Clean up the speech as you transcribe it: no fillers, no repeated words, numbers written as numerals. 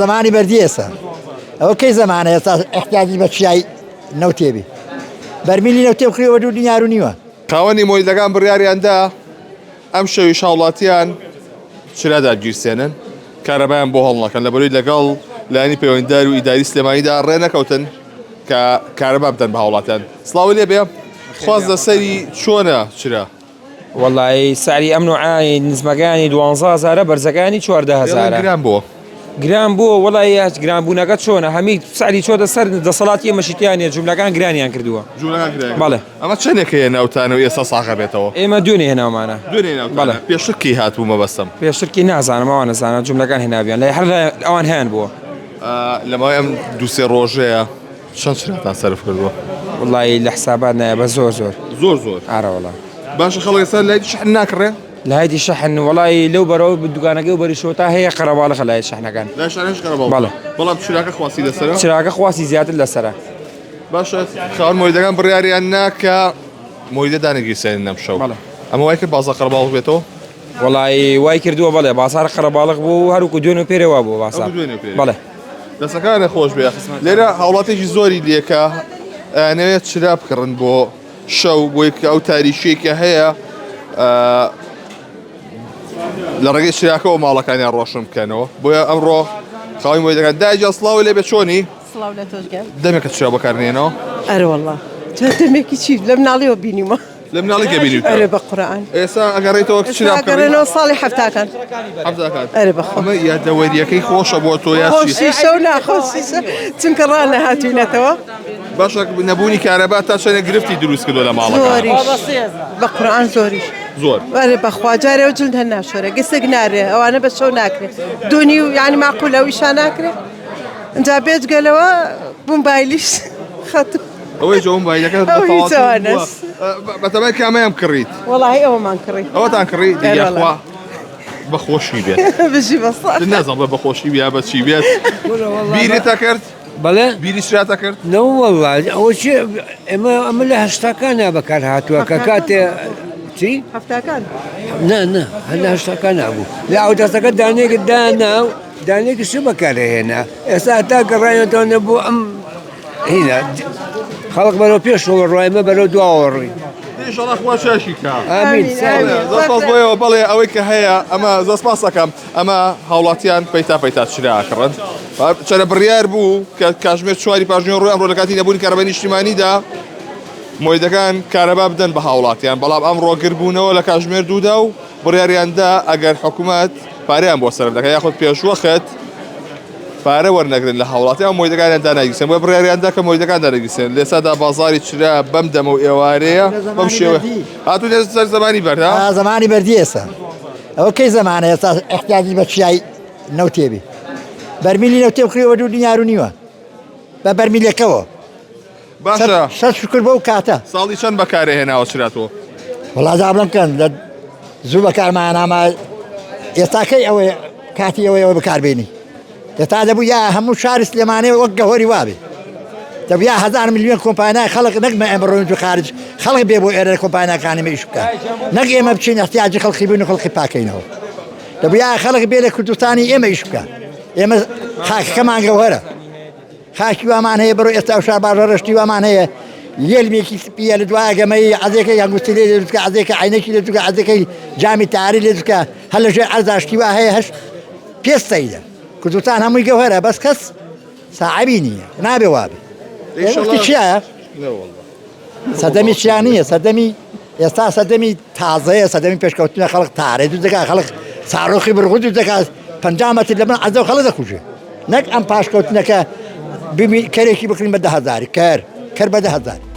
زمانی بەردی ئێستا ئەوە کەی زمانە ئێستا احتیاجی بە چیای نەوتێبی بەرمیلی نەوتێ بکڕیەوە دوو دینار و نیوە خاوەنی مۆیدەکان بڕیاریاندا ئەم شەوی شاوڵاتیان چرا گیرسێنن کارەبایان بۆ هەڵنەکەن لە بەروی لەگەڵ لایانی پەیوەندیدار و ئیداری سلێمانیدا ڕێنەکەوتن کە کارەبا بدەن بە هاوڵاتیان. سڵاو لێ بێ خواز لەسەری چۆنە چرا؟ والله سعری ئەم نوعانی نزمەکانی 12,000 بەرزەکانی 14,000 گران بۆ گران بووە وڵی گرانبوونەکە چۆنە هەمی سعری چۆدە سەر دەسەڵاتی مەشیتیانە جوملەکان گرانیان کردووە بەڵێ ئەمە چەندێکەیە ناوتانە و ئێستا ساغە بێتەوە ئێمە دوێنێ هێناومانە بەڵێ پێشکی هاتوو مەبەستم پێشترکی نازانم ئەوان نەزانە جوملەکان هێنابیان لە هەر ئەوان هیان بووە لەماوەی ئەم دووسێ ڕۆژەیە چەند چراتان سەرف کردووە؟ وڵی لە حسابات نایە بە زۆر زۆر ئارەوەڵە باشە خەڵک ئێستا لای شحن ناکڕێ؟ لە هایدی شەحن وڵی لەو بەرەوە دوکانەکە و بەریشۆ تا هەیە قەرەباڵە لای شەحنەکان لای شانش قەرەباڵ بەڵێ بەڵام چراکە خواسی لەسەرە؟ چراکە خواسی زیاتر لەسەرە باشە خاوەن مۆیدەکان بڕیاریان ناکە مۆیدە دانەگیرسێنن ئەم شەو ئەمە وای کرد بازاڕ قەرەباڵغ بێتەوە؟ وڵی وای کردووە بەڵێ باسار قەرەباڵغ بوو هەروکو دوێن و پێرەوە بوو باسار بەڵێ دەستەکانە خۆش بێ لێرە هاوڵاتێکی زۆری لێکە نەوێت چرا بکڕن بۆ شەو بۆی کە ئەو تاریشێکە هەیە لە ڕێگەی چراکەەوە ماڵەکانیان ڕۆشن بکەنەوە بۆیە ئەمڕۆ خاوەی مۆیدەکان داجا سڵاو لێ بێ چۆنی سڵاو لە تۆشگەل دەمێکە چرا بەکارنێنەوە؟ ئەرە وەڵڵا دەمێکی چی لە مناڵیەوە بینیمە لە مناڵێکە بینیوتە؟ ئەرە بە قورئان ئێستا ئەگەڕێیتەوە چرا بکڕین؟ ئەگەڕێنەوە ساڵی هەفتاکان ئەرە بەخۆ ئەمە یادەوەریەکەی خۆشە بۆ تۆ یا چی؟ خۆشیشە و ناخۆشیشە چونکە ڕان نەهاتووینەتەوە باشە نەبوونی کارەبا تا چەندێک گرفتی دروست کردو لە ماڵەکان زۆریش بە قورئان زۆریش زۆر ئەرە بەخوا جارێ و جلد هەر ناشۆرە گەسەک نارێ ئەوانە بە شەو ناکرێت دونی و یعنی ماقول ئەویشان ناکرێت اینجا بێت گەلەوە بووم بایلیش خەتم ئەوەی جۆم بایلەکە بەتەمای کامەیان کڕیت وەڵی ئەوەمان کڕی ئەوەتان کڕی دیخوا بەخۆشی بێت بژی بەسڵ نازم بە بەخۆشی بیا بە چی بێت بیرێتە کرد بەڵێ بیری سراتە کرد نەوەڵ ئەوە چی ئەمە لە هەشتاکانە بەکار هاتووە کە کاتێ چی؟ هەفتاکان نه هەر لە هەشتاکان نبوو لە ئەودەستەکە دانێکت دانا و دانێکی شو بەکارهێنا ئێستا تا گەڕایەوە نەبوو ئەم هینە خەڵک بەرەو پێشەوە ڕایمە بەرەو دواوەڕی ئینشەڵا خوا چاشی کا ئامین زەسپاس بۆیەوە بەڵێ ئەوەی کە هەیە ئەمە زەسپاس دەکەم ئەمە هاوڵاتیان پەیتا چراکڕن چەرە بڕیار بوو کە کاتژمێر 4 پاژنەوە ڕۆی ئەمڕۆ لە کاتی نەبوونی کارەبای نیشتیمانیدا مۆیدەکان کارەبا بدەن بە هاوڵاتیان بەڵام ئەمڕۆ گربوونەوە لە کاتژمێر 2 و بڕیاریاندا ئەگەر حکوومەت پارەیان بۆ سەرف دەکات یاخود پێشوەخت پارە وەرنەگرن لە هاوڵاتیان مۆیدەکانیان داناگیرسێن بۆ بڕیاریاندا کە مۆیدەکان داناگیرسێن لێسادا بازاری چرا بەم دەمە و ئێوارەیە بەم شێوە هاتوو سەر زمانی بەردا زمانی بەردی ئێستا ئەوە کەی زمانە ئێستا احتیاجی بە چیای نەوتێبی بەرمیلی نەوتێ بکڕیەوە دوو دینار و نیوە بە بەرمیلەکەەوە باشە شەش شکر بەو کاتە ساڵی چەند بەکارهێناوە چراتەوە؟ وڵازا بڵم بکەن لە زوو بەکارمانامە ئێستاکەی ئەوەی کاتی ئەوەیەوە بەکاربێنی ئێستا دەبوو یا هەموو شاری سلێمانەیە وەک گەهۆری وابێ دەبوو یا 1000 میلیۆن کۆمپانیای خەڵک نەکمە ئەمە ڕۆین خارج خەڵک بێ بۆ ئێرە کۆمپانیاکانی مەیش بکە نەک ئێمە بچین احتیاجی خەڵکی بین و خەڵکی پاکەینەوە دەبوو یا خەڵک بێ لە کوردستانی ئێمە ئیش بکە ئێمە خاکەکەمان گەوهرە خاکی وامان هەیە بەرەو ئێستا شار باژە ڕشتی وامان هەیە یلمێکی سپیە لە دوای گەمەی عەزێکە یانگوستی لێ دەکە عەزێکە عینەکی لێ دەکە عەزێکەی جامی تاری لێ دەکە هەر لەژێر عەرزاشتی وا هەیە هەش پێستەیدە کوردستان هەمووی گەوهرە بەس کەس ساعبی نییە نابێ وابێ وەختی چیایە؟ سەدەمی چیان نییە سەدەمی ئێستا سەدەمی تازەیە سەدەمی پێشکەوتنە خەڵک تارێ دوو دەکات خەڵک ساڕۆخی بڕغوت دوو دەکات 50 مەتر لە من عەزە و خەڵک دەکوژێ نەک ئەم پاشکەوتنەکە کەرێکی بکڕین بە 10,000 کەر بە 10,000